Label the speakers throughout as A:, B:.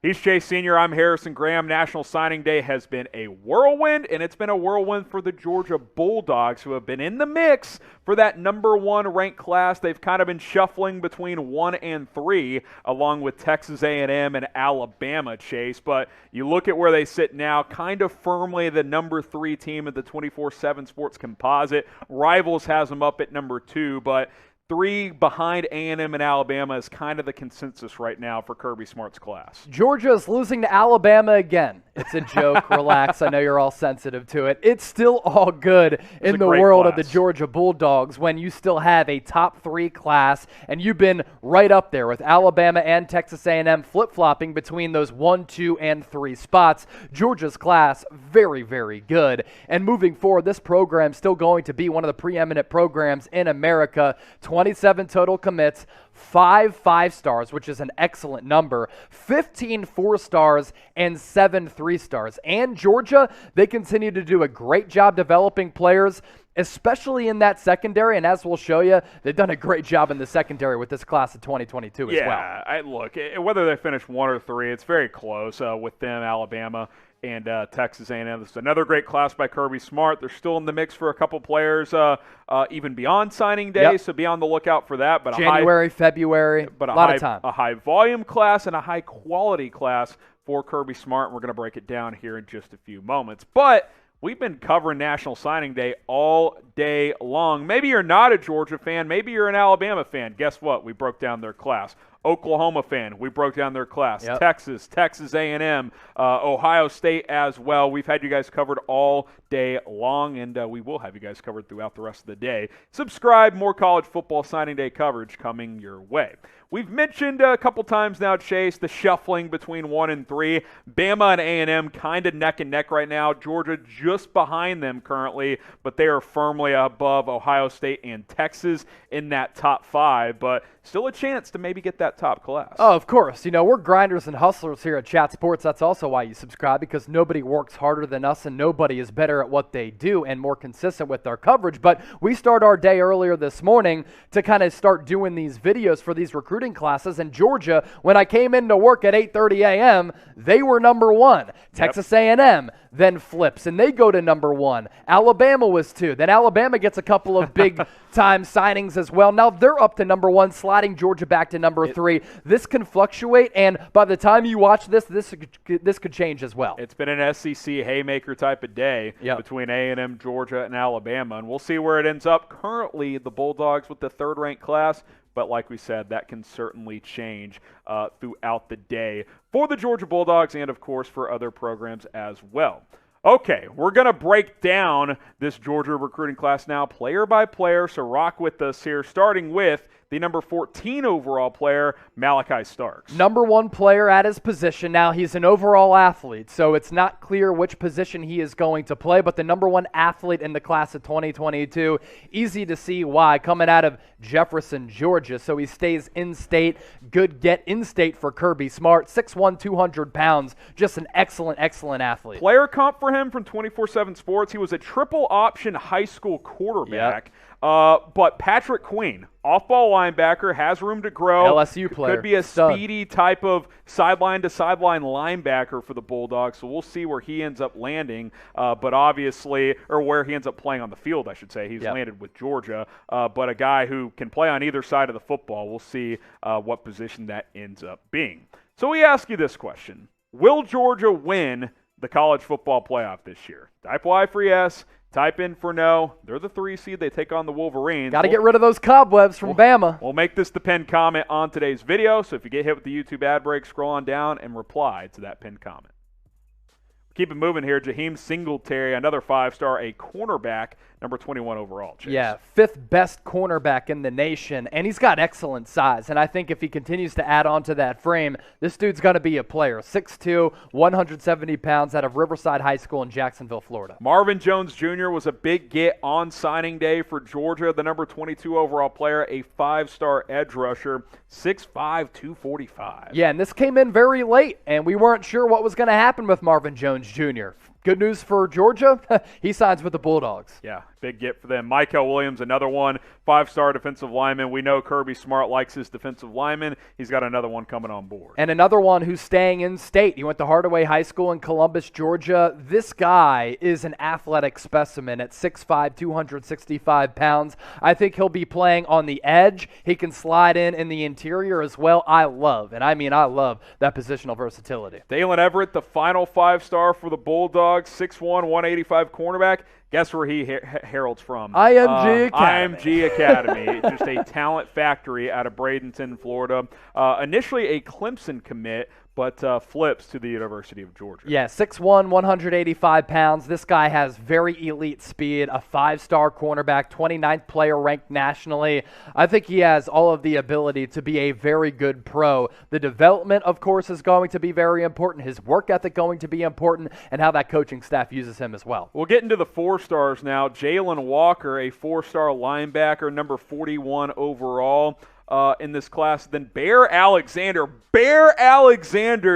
A: He's Chase Sr. I'm Harrison Graham. National Signing Day has been a whirlwind, and it's been a whirlwind for the Georgia Bulldogs, who have been in the mix for that number 1 ranked class. They've kind of been shuffling between 1 and 3, along with Texas A&M and Alabama, Chase. But you look at where they sit now, kind of firmly the number 3 team of the 24/7 Sports Composite. Rivals has them up at number 2, but 3 behind A&M and Alabama is kind of the consensus right now for Kirby Smart's class.
B: Georgia is losing to Alabama again. It's a joke. Relax. I know you're all sensitive to it. It's still all good in the world of the Georgia Bulldogs when you still have a top 3 class, and you've been right up there with Alabama and Texas A&M flip-flopping between those 1, 2, and 3 spots. Georgia's class, very, very good. And moving forward, this program is still going to be one of the preeminent programs in America. 27 total commits, 5 5-stars, which is an excellent number, 15 4-stars, and 7 3-stars. And Georgia, they continue to do a great job developing players, especially in that secondary. And as we'll show you, they've done a great job in the secondary with this class of 2022 as well.
A: Yeah, look, whether they finish 1 or 3, it's very close with them, Alabama and Texas A&M. This is another great class by Kirby Smart. They're still in the mix for a couple players even beyond signing day, so be on the lookout for that. But
B: January, February,
A: but
B: a lot of time.
A: A high-volume class and a high-quality class for Kirby Smart, and we're going to break it down here in just a few moments. But we've been covering National Signing Day all day long. Maybe you're not a Georgia fan. Maybe you're an Alabama fan. Guess what? We broke down their class. Oklahoma fan, we broke down their class. Texas A&M, Ohio State as well. We've had you guys covered all day long, and we will have you guys covered throughout the rest of the day. Subscribe, more college football signing day coverage coming your way. We've mentioned a couple times now, Chase, the shuffling between 1 and 3. Bama and A&M kind of neck and neck right now. Georgia just behind them currently, but they are firmly above Ohio State and Texas in that top 5, but still a chance to maybe get that top class.
B: Oh, of course. You know, we're grinders and hustlers here at Chat Sports. That's also why you subscribe, because nobody works harder than us and nobody is better at what they do and more consistent with our coverage. But we start our day earlier this morning to kind of start doing these videos for these recruiting classes. And Georgia, when I came into work at 8:30 a.m., they were number 1. Texas A&M then flips, and they go to number 1. Alabama was 2. Then Alabama gets a couple of big-time signings as well. Now they're up to number 1, sliding Georgia back to number 3. This can fluctuate, and by the time you watch this could change as well.
A: It's been an SEC haymaker type of day between A&M, Georgia, and Alabama, and we'll see where it ends up. Currently, the Bulldogs with the 3rd-ranked class, but like we said, that can certainly change throughout the day for the Georgia Bulldogs and, of course, for other programs as well. Okay, we're going to break down this Georgia recruiting class now player by player, so rock with us here, starting with the number 14 overall player, Malaki Starks.
B: Number 1 player at his position. Now, he's an overall athlete, so it's not clear which position he is going to play, but the number 1 athlete in the class of 2022, easy to see why, coming out of Jefferson, Georgia, so he stays in-state. Good get in-state for Kirby Smart. 6'1", 200 pounds, just an excellent, excellent athlete.
A: Player comp for him from 24/7 Sports, he was a triple option high school quarterback. But Patrick Queen, off-ball linebacker, has room to grow.
B: LSU player.
A: Could be a speedy type of sideline-to-sideline linebacker for the Bulldogs, so we'll see where he ends up landing. But obviously, or where he ends up playing on the field, I should say. He's landed with Georgia. But a guy who can play on either side of the football. We'll see what position that ends up being. So we ask you this question. Will Georgia win the college football playoff this year? Type Y for yes. Type in for no. They're the 3 seed. They take on the Wolverines.
B: Got to get rid of those cobwebs from Bama.
A: We'll make this the pinned comment on today's video. So if you get hit with the YouTube ad break, scroll on down and reply to that pinned comment. Keep it moving here. Jaheim Singletary, another 5-star, a cornerback, number 21 overall. Chase.
B: Yeah, 5th best cornerback in the nation, and he's got excellent size. And I think if he continues to add on to that frame, this dude's going to be a player. 6'2", 170 pounds, out of Riverside High School in Jacksonville, Florida.
A: Marvin Jones Jr. was a big get on signing day for Georgia. The number 22 overall player, a 5-star edge rusher, 6'5", 245.
B: Yeah, and this came in very late, and we weren't sure what was going to happen with Marvin Jones Jr. Good news for Georgia, he signs with the Bulldogs.
A: Yeah, big get for them. Mykel Williams, another one, 5-star defensive lineman. We know Kirby Smart likes his defensive lineman. He's got another one coming on board.
B: And another one who's staying in state. He went to Hardaway High School in Columbus, Georgia. This guy is an athletic specimen at 6'5", 265 pounds. I think he'll be playing on the edge. He can slide in the interior as well. I love that positional versatility.
A: Daylen Everette, the final 5-star for the Bulldogs, 6'1", 185 cornerback. Guess where he heralds from?
B: IMG Academy.
A: IMG Academy. Just a talent factory out of Bradenton, Florida. Initially a Clemson commit, but flips to the University of Georgia.
B: Yeah, 6'1", 185 pounds. This guy has very elite speed, a 5-star cornerback, 29th player ranked nationally. I think he has all of the ability to be a very good pro. The development, of course, is going to be very important. His work ethic going to be important, and how that coaching staff uses him as well.
A: We'll get into the 4-stars now. Jalon Walker, a 4-star linebacker, number 41 overall. In this class. Then Bear Alexander,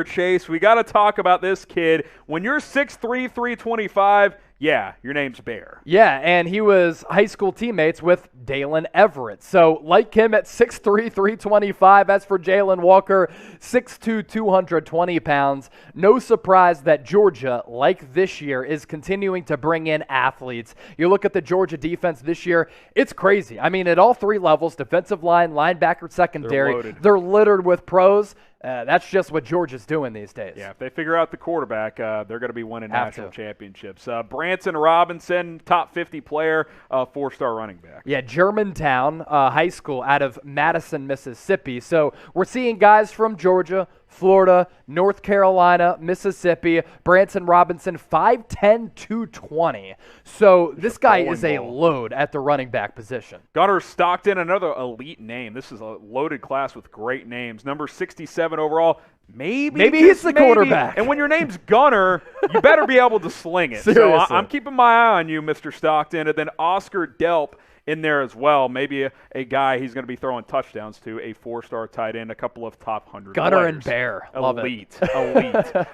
A: Chase. We got to talk about this kid. When you're 6'3", 325, yeah, your name's Bear.
B: Yeah, and he was high school teammates with Daylen Everette. So, like him at 6'3", 325, as for Jalon Walker, 6'2", 220 pounds. No surprise that Georgia, like this year, is continuing to bring in athletes. You look at the Georgia defense this year, it's crazy. I mean, at all three levels, defensive line, linebacker, secondary, they're littered with pros. That's just what Georgia's doing these days.
A: Yeah, if they figure out the quarterback, they're going to be winning national championships. Branson Robinson, top 50 player, 4-star running back.
B: Yeah, Germantown High School out of Madison, Mississippi. So we're seeing guys from Georgia, Florida, North Carolina, Mississippi. Branson Robinson, 5'10", 220. So this guy is a load at the running back position.
A: Gunnar Stockton, another elite name. This is a loaded class with great names. Number 67 overall. Maybe
B: he's the quarterback.
A: And when your name's Gunnar, you better be able to sling it.
B: Seriously.
A: So I'm keeping my eye on you, Mr. Stockton. And then Oscar Delp in there as well. Maybe a guy he's going to be throwing touchdowns to, a 4-star tight end, a couple of top 100
B: Gunnar
A: players.
B: and Bear.
A: Elite.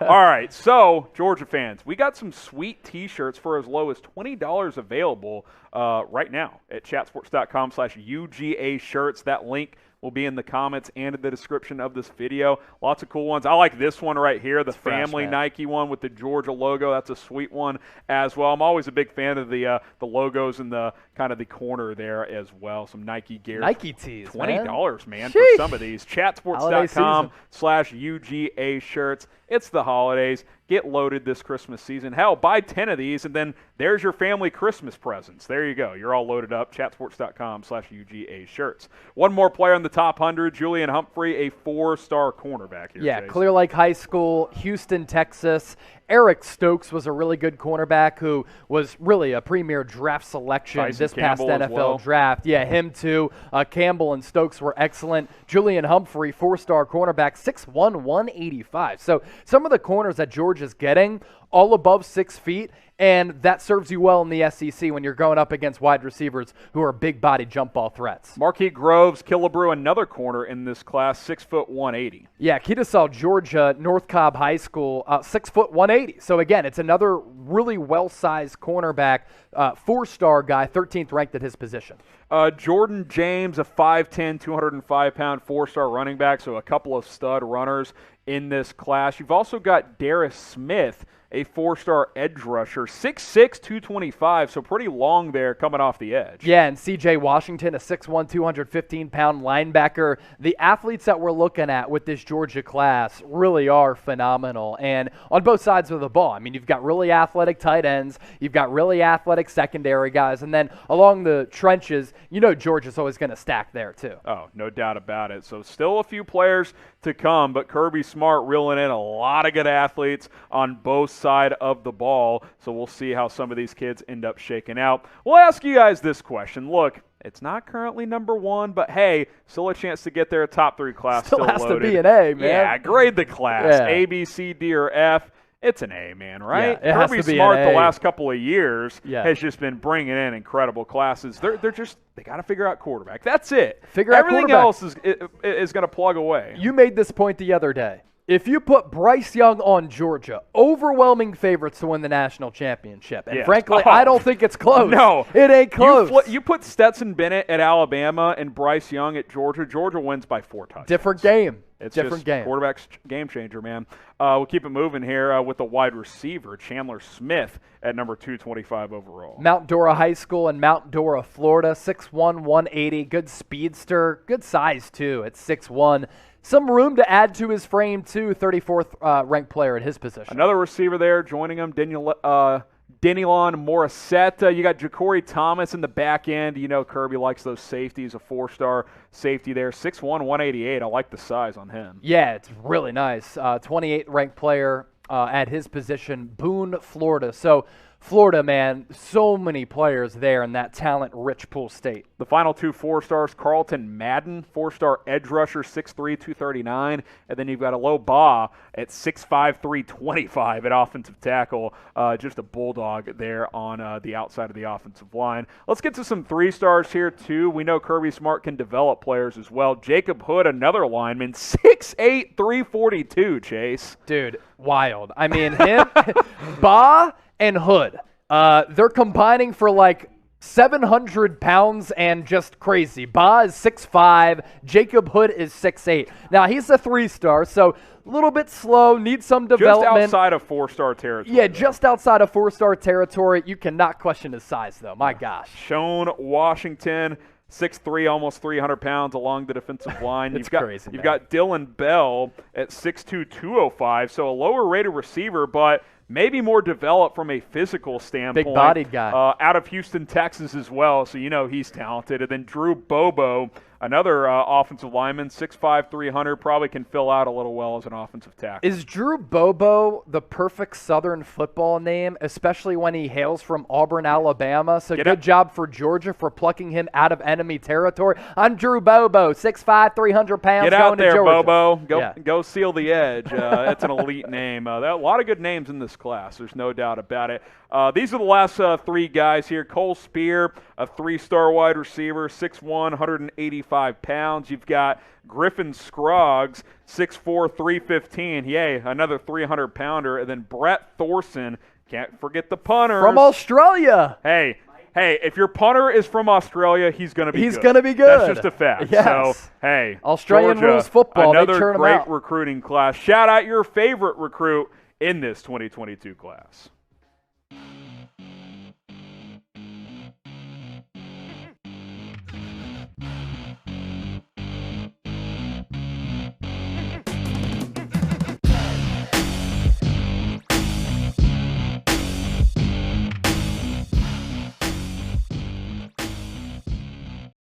A: All right, so Georgia fans, we got some sweet T-shirts for as low as $20 available right now at chatsports.com/UGA shirts. That link will be in the comments and in the description of this video. Lots of cool ones. I like this one right here, the family Nike one with the Georgia logo. That's a sweet one as well. I'm always a big fan of the logos in the kind of the corner there as well. Some Nike gear.
B: Nike tees,
A: $20, man,
B: Sheesh.
A: for some of these. Chatsports.com/UGA shirts. It's the holidays. Get loaded this Christmas season. Hell, buy 10 of these, and then there's your family Christmas presents. There you go. You're all loaded up. Chatsports.com/UGA shirts. One more player in the top 100, Julian Humphrey, a 4-star cornerback here.
B: Yeah,
A: Chase.
B: Clear Lake High School, Houston, Texas. Eric Stokes was a really good cornerback who was really a premier draft selection this past NFL draft. Yeah, him too. Campbell and Stokes were excellent. Julian Humphrey, 4-star cornerback, 6'1", 185. So some of the corners that Georgia's getting, all above 6 feet, and that serves you well in the SEC when you're going up against wide receivers who are big-body jump ball threats.
A: Marquis Groves-Killebrew, another corner in this class, 6', 180.
B: Yeah, Kenesaw, Georgia, North Cobb High School, 6', 180. So again, it's another really well-sized cornerback, 4-star guy, 13th ranked at his position.
A: Jordan James, a 5'10", 205-pound, 4-star running back, so a couple of stud runners in this class. You've also got Darris Smith, a 4-star edge rusher, 6'6", 225, so pretty long there coming off the edge.
B: Yeah, and C.J. Washington, a 6'1", 215-pound linebacker. The athletes that we're looking at with this Georgia class really are phenomenal, and on both sides of the ball. I mean, you've got really athletic tight ends, you've got really athletic secondary guys, and then along the trenches, you know Georgia's always going to stack there too.
A: Oh, no doubt about it. So still a few players to come, but Kirby Smart reeling in a lot of good athletes on both side of the ball. So we'll see how some of these kids end up shaking out. We'll ask you guys this question. Look, it's not currently number 1, but hey, still a chance to get there. Top 3 class still
B: has
A: loaded.
B: To be an A, man.
A: Yeah, grade the class.
B: Yeah.
A: A, B, C, D, or F. It's an A, man, right?
B: Yeah,
A: Kirby Smart the last couple of years has just been bringing in incredible classes. They got to figure out quarterback. That's it.
B: Figure out
A: Everything else is going to plug away.
B: You made this point the other day. If you put Bryce Young on Georgia, overwhelming favorites to win the national championship. And frankly, I don't think it's close.
A: No.
B: It ain't close.
A: You put Stetson Bennett at Alabama and Bryce Young at Georgia. Georgia wins by 4 touchdowns.
B: Different game.
A: It's
B: different
A: just
B: game.
A: Quarterback's game changer, man. We'll keep it moving here with the wide receiver, Chandler Smith, at number 225 overall.
B: Mount Dora High School in Mount Dora, Florida, 6'1", 180, good speedster, good size too at 6'1". Some room to add to his frame too, 34th ranked player at his position.
A: Another receiver there joining him, Jalon Morrissette. You got JaCorey Thomas in the back end. You know Kirby likes those safeties, a 4-star safety there. 6'1", 188. I like the size on him.
B: Yeah, it's really nice. 28th ranked player at his position, Boone, Florida. So Florida, man, so many players there in that talent-rich Pool State.
A: The final 2 4-stars, Carlton Madden, 4-star edge rusher, 6'3", 239. And then you've got Alo Ba at 6'5", 325 at offensive tackle. Just a bulldog there on the outside of the offensive line. Let's get to some 3-stars here, too. We know Kirby Smart can develop players as well. Jacob Hood, another lineman, 6'8", 342, Chase.
B: Dude, wild. I mean, him, Ba and Hood, they're combining for like 700 pounds and just crazy. Ba is 6'5", Jacob Hood is 6'8". Now, he's a 3-star, so a little bit slow, needs some development.
A: Just outside of 4-star territory.
B: Yeah, just outside of 4-star territory. You cannot question his size, though. My gosh.
A: Shone Washington, 6'3", almost 300 pounds along the defensive line.
B: It's crazy,
A: You've got Dylan Bell at 6'2", 205, so a lower-rated receiver, but maybe more developed from a physical standpoint.
B: Big-bodied guy.
A: Out of Houston, Texas as well, so you know he's talented. And then Drew Bobo, another offensive lineman, 6'5", 300, probably can fill out a little well as an offensive tackle.
B: Is Drew Bobo the perfect Southern football name, especially when he hails from Auburn, Alabama? So good job for Georgia for plucking him out of enemy territory. I'm Drew Bobo, 6'5", 300 pounds.
A: Get out there,
B: Georgia.
A: Bobo. Go seal the edge. It's an elite name. There are a lot of good names in this class. There's no doubt about it. These are the last 3 guys here. Cole Spear, a 3-star wide receiver, 6'1", 185 pounds. You've got Griffin Scroggs, 6'4", 315. Yay, another 300-pounder. And then Brett Thorson, can't forget the punter.
B: From Australia.
A: Hey, if your punter is from Australia, he's going to be good.
B: He's going to be good.
A: That's just a fact.
B: Yes.
A: So, hey,
B: Australian
A: Georgia,
B: rules football.
A: Another
B: they churn
A: great
B: them out.
A: recruiting class. Shout out your favorite recruit in this 2022 class.